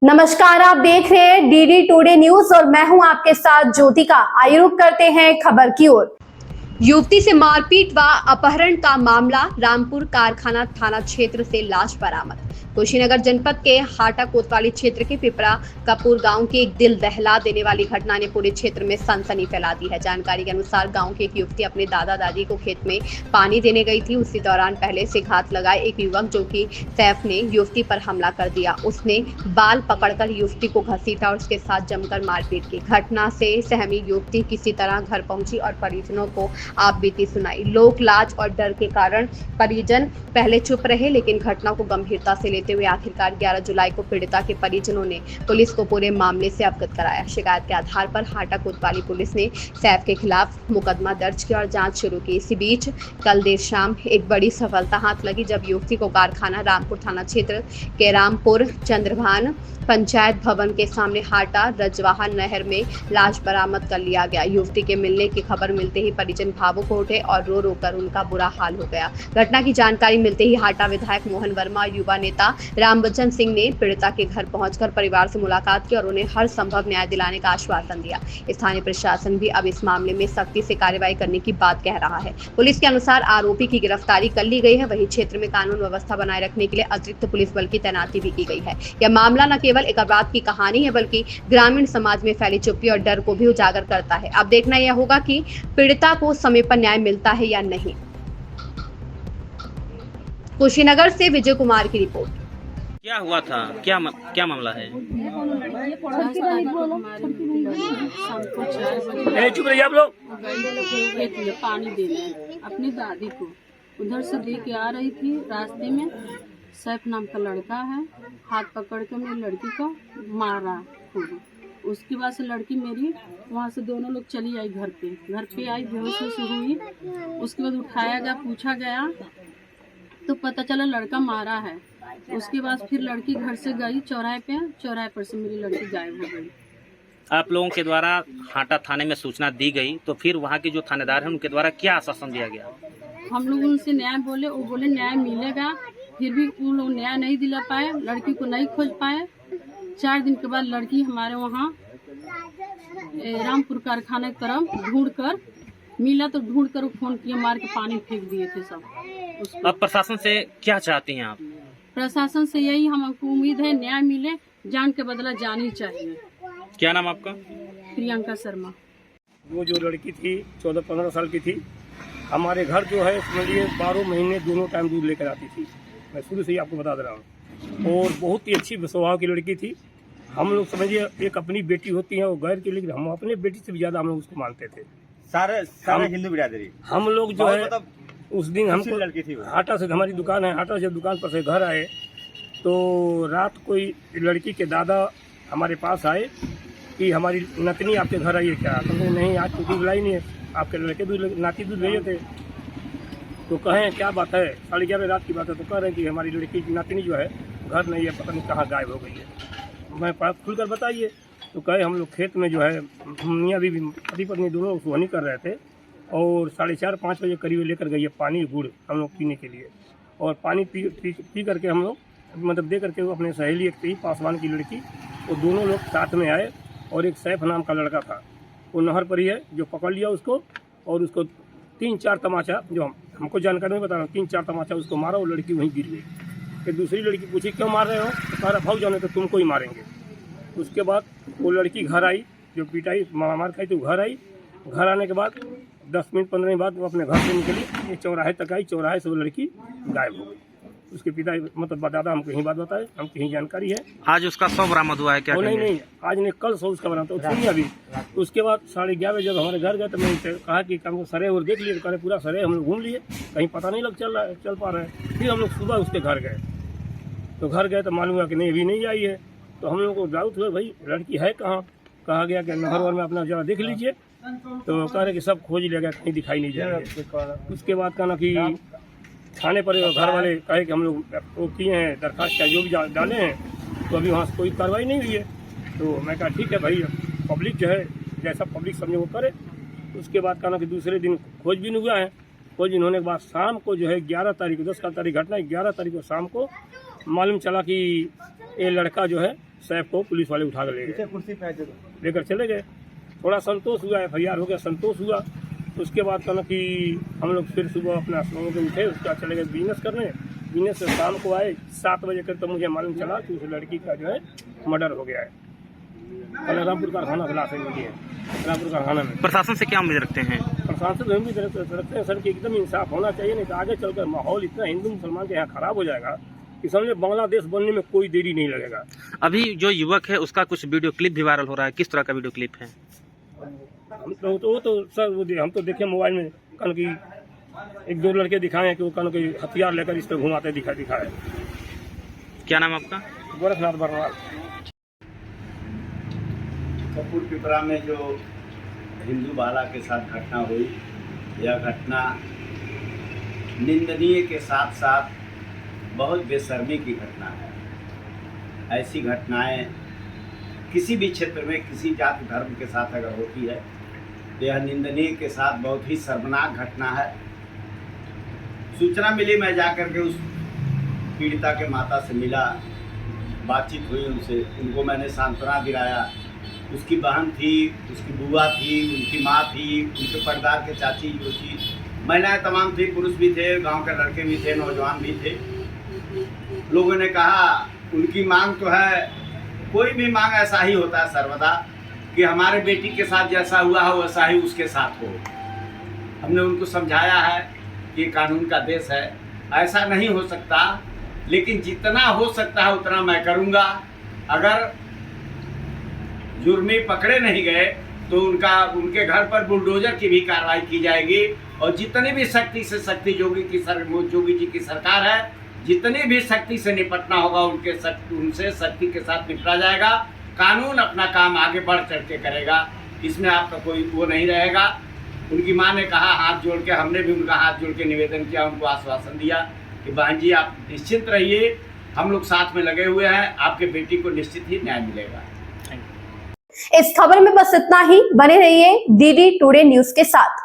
नमस्कार, आप देख रहे हैं डीडी टुडे न्यूज और मैं हूं आपके साथ ज्योतिका। आइए रुक करते हैं खबर की ओर। युवती से मारपीट व अपहरण का मामला, रामपुर कारखाना थाना क्षेत्र से लाश बरामद। कुशीनगर जनपद के हाटा कोतवाली क्षेत्र के पिपरा कपूर गांव की एक दिल दहला देने वाली घटना ने पूरे क्षेत्र में सनसनी फैला दी है। जानकारी के अनुसार गांव की एक युवती अपने दादा दादी को खेत में पानी देने गई थी। उसी दौरान पहले से घात लगाए एक युवक जो कि सैफ ने युवती पर हमला कर दिया। उसने बाल पकड़कर युवती को घसीटा और उसके साथ जमकर मारपीट की। घटना से सहमी युवती किसी तरह घर पहुंची और परिजनों को आप बीती सुनाई। लोक लाज और डर के कारण परिजन पहले चुप रहे, लेकिन घटना को गंभीरता से लेते हुए आखिरकार 11 जुलाई को पीड़िता के परिजनों ने पुलिस को पूरे मामले से अवगत कराया। शिकायत के आधार पर हाटा कोतवाली पुलिस ने सैफ के खिलाफ मुकदमा दर्ज किया और जांच शुरू की। इसी बीच कल देर शाम एक बड़ी सफलता हाथ लगी जब युवती को कारखाना रामपुर थाना क्षेत्र के रामपुर चंद्रभान पंचायत भवन के सामने हाटा रजवाहा नहर में लाश बरामद कर लिया गया। युवती के मिलने की खबर मिलते ही परिजन भावुक हो उठे और रो रो कर उनका बुरा हाल हो गया। घटना की जानकारी मिलते ही हाटा विधायक मोहन वर्मा और युवा नेता रामबच्चन सिंह ने पीड़िता के घर पहुंचकर परिवार से मुलाकात की और उन्हें हर संभव न्याय दिलाने का आश्वासन दिया। स्थानीय प्रशासन भी अब इस मामले में सख्ती से कार्रवाई करने की बात कह रहा है। पुलिस के अनुसार आरोपी की गिरफ्तारी कर ली गई है। वहीं क्षेत्र में कानून व्यवस्था बनाए रखने के लिए अतिरिक्त पुलिस बल की तैनाती भी की गई है। यह मामला न केवल एक अपराध की कहानी है बल्कि ग्रामीण समाज में फैली चुप्पी और डर को भी उजागर करता है। अब देखना यह होगा कि पीड़िता को समय पर न्याय मिलता है या नहीं। कुशीनगर से विजय कुमार की रिपोर्ट। क्या हुआ था? क्या मामला है? चुप रहिए आप लोग। पानी दे रहे अपनी दादी को, उधर से लेके आ रही थी। रास्ते में सैफ नाम का लड़का है, हाथ पकड़ के मेरी लड़की को मारा खूब। उसके बाद से लड़की मेरी वहाँ से दोनों लोग चली आई घर पे आई, बेहोश हुई। उसके बाद उठाया गया, पूछा गया तो पता चला लड़का मारा है। उसके बाद फिर लड़की घर से गई चौराहे पर से मेरी लड़की गायब हो गई। आप लोगों के द्वारा हाटा थाने में सूचना दी गई, तो फिर वहाँ के जो थानेदार हैं उनके द्वारा क्या आश्वासन दिया गया? हम लोग उनसे न्याय बोले, वो बोले न्याय मिलेगा, फिर भी वो लोग न्याय नहीं दिला पाए, लड़की को नहीं खोज पाए। 4 दिन के बाद लड़की हमारे वहाँ रामपुर कारखाने की तरफ ढूंढ कर मिला, तो ढूंढ कर फोन किए, मार के पानी फेंक दिए थे सब उसको। अब प्रशासन से क्या चाहती हैं आप? प्रशासन से यही हमको उम्मीद है, न्याय मिले, जान के बदला जानी चाहिए। क्या नाम आपका? प्रियंका शर्मा। वो जो लड़की थी 14-15 साल की थी, हमारे घर जो है समझिए 12 महीने दोनों टाइम दूध लेकर आती थी। मैं शुरू से ही आपको बता दे रहा हूँ। और बहुत ही अच्छी स्वभाव की लड़की थी। हम लोग समझिए एक अपनी बेटी होती है वो गैर की, लेकिन हम अपने बेटी से भी ज्यादा हम लोग उसको मानते थे। सारे हिंदू बिरादरी हम लोग जो है उस दिन हमको लड़की थी, हाटा से, हमारी दुकान है हाटा से, दुकान पर से घर आए तो रात कोई लड़की के दादा हमारे पास आए कि हमारी नतनी आपके घर आई है क्या? तो नहीं, आज तो दूध लाई नहीं है, आपके लड़के दूध नाती दूध भेजे थे। तो कहें क्या बात है, 11:30 रात की बात है। तो कह रहे हैं कि हमारी लड़की की नातनी जो है घर नहीं है, पता नहीं कहाँ गायब हो गई है। मैं खुलकर बताइए। तो कहे हम लोग खेत में जो है मियाँ बीवी पति पत्नी दोनों सुहानी कर रहे थे और 4:30-5 बजे करीब लेकर गई है पानी गुड़ हम लोग पीने के लिए। और पानी पी करके हम लोग मतलब दे करके वो अपने सहेली एक थी पासवान की लड़की, वो दोनों लोग साथ में आए और एक सैफ नाम का लड़का था, वो नहर पर ही है, जो पकड़ लिया उसको और उसको 3-4 तमाचा, जो हमको जानकारी नहीं बता रहा हूँ, 3-4 तमाचा उसको मारा। वो लड़की वहीं गिर गई। फिर दूसरी लड़की पूछी क्यों मार रहे हो? तो कह रहा भाग जाने तो तुमको ही मारेंगे। उसके बाद वो लड़की घर आई, जो पिटाई मार खाई तो घर आई। घर आने के बाद 10 मिनट 15 मिनट बाद वो अपने घर से निकली, ये चौराहे तक आई। चौराहे से वो लड़की गायब हो गई। उसके पिता मतलब दादा हमको यही बात बताए, हमको यही जानकारी है। आज उसका शव बरामद हुआ है क्या? नहीं, आज नहीं, कल शव उसका बना था। सुनिए अभी। उसके बाद 11:30 बजे जब हमारे घर गए तो मैंने कहा कि हमको सरे और देख लिए, तो कह पूरा सरे हम लोग घूम लिए, कहीं पता नहीं चल पा रहा है। फिर हम लोग सुबह उसके घर गए, तो घर गए तो मालूम हुआ कि नहीं, अभी नहीं आई है। तो हम लोग को डाउट हुआ भाई लड़की है कहाँ? कहा गया कि नहर में अपना जरा देख लीजिए। तो कह रहे कि सब खोज लिया गया, कहीं दिखाई नहीं जाएगा। उसके बाद कहना कि थाने पर घर वाले कहे कि हम लोग वो किए हैं दरखास्त का जो भी डाले हैं, तो अभी वहाँ से कोई कार्रवाई नहीं हुई है। तो मैं कहा ठीक है भाई, पब्लिक जो है जैसा पब्लिक समझे वो करे। उसके बाद कहना कि दूसरे दिन खोजबीन हुआ है। खोजबीन होने के बाद शाम को जो है 11 तारीख को, 10 का तारीख घटना, 11 तारीख को शाम को मालूम चला कि ये लड़का जो है सैफ को पुलिस वाले उठा कर ले गए, कुर्सी पे लेकर चले गए। थोड़ा संतोष हुआ, FIR हो गया, संतोष हुआ। उसके बाद कहना कि हम लोग फिर सुबह अपना सोने के उठे, उसका चले गए बिजनेस करने। बिजनेस से शाम को आए 7 बजे कर, तो मुझे मालूम चला कि उस लड़की का जो है मर्डर हो गया है। कल रामपुर कारखाना खिलाफ मिली है, रामपुर कारखाना में। प्रशासन से क्या उम्मीद रखते हैं? प्रशासन से हम भी रखते हैं सर कि एकदम इंसाफ होना चाहिए, नहीं तो आगे चलकर माहौल इतना हिंदू मुसलमान के यहाँ खराब हो जाएगा कि समझे बांग्लादेश बनने में कोई देरी नहीं लगेगा। अभी जो युवक है उसका कुछ वीडियो क्लिप भी वायरल हो रहा है, किस तरह का वीडियो क्लिप है? हम तो सर हम तो देखे मोबाइल में कल की 1-2 लड़के दिखाए हैं कि वो कल के हथियार लेकर इस पर घुमाते दिखाए। क्या नाम आपका? गोरखनाथ बरनवाल। कपूर पिपरा में जो हिंदू बाला के साथ घटना हुई, यह घटना निंदनीय के साथ साथ बहुत बेशर्मी की घटना है। ऐसी घटनाएं किसी भी क्षेत्र में किसी जाति धर्म के साथ अगर होती है तो यह निंदनीय के साथ बहुत ही शर्मनाक घटना है। सूचना मिली, मैं जाकर के उस पीड़िता के माता से मिला, बातचीत हुई उनसे, उनको मैंने सांत्वना दिलाया। उसकी बहन थी, उसकी बुआ थी, उनकी माँ थी, उनके परिवार के चाची जोची, महिलाएं तमाम थी, पुरुष भी थे, गांव के लड़के भी थे, नौजवान भी थे। लोगों ने कहा उनकी मांग तो है, कोई भी मांग ऐसा ही होता है सर्वदा कि हमारे बेटी के साथ जैसा हुआ है वैसा ही उसके साथ हो। हमने उनको समझाया है कि कानून का देश है, ऐसा नहीं हो सकता, लेकिन जितना हो सकता है उतना मैं करूँगा। अगर जुर्मी पकड़े नहीं गए तो उनके घर पर बुलडोजर की भी कार्रवाई की जाएगी और जितनी भी सख्ती से सख्ती जोगी जी की सरकार है, जितनी भी सख्ती से निपटना होगा उनसे सख्ती के साथ निपटा जाएगा। कानून अपना काम आगे बढ़ चढ़ के करेगा, इसमें आपका कोई वो नहीं रहेगा। उनकी मां ने कहा हाथ जोड़ के, हमने भी उनका हाथ जोड़ के निवेदन किया, उनको आश्वासन दिया कि बहन जी आप निश्चिंत रहिए, हम लोग साथ में लगे हुए हैं, आपके बेटी को निश्चित ही न्याय मिलेगा। इस खबर में बस इतना ही। बने रहिए DD टुडे न्यूज के साथ।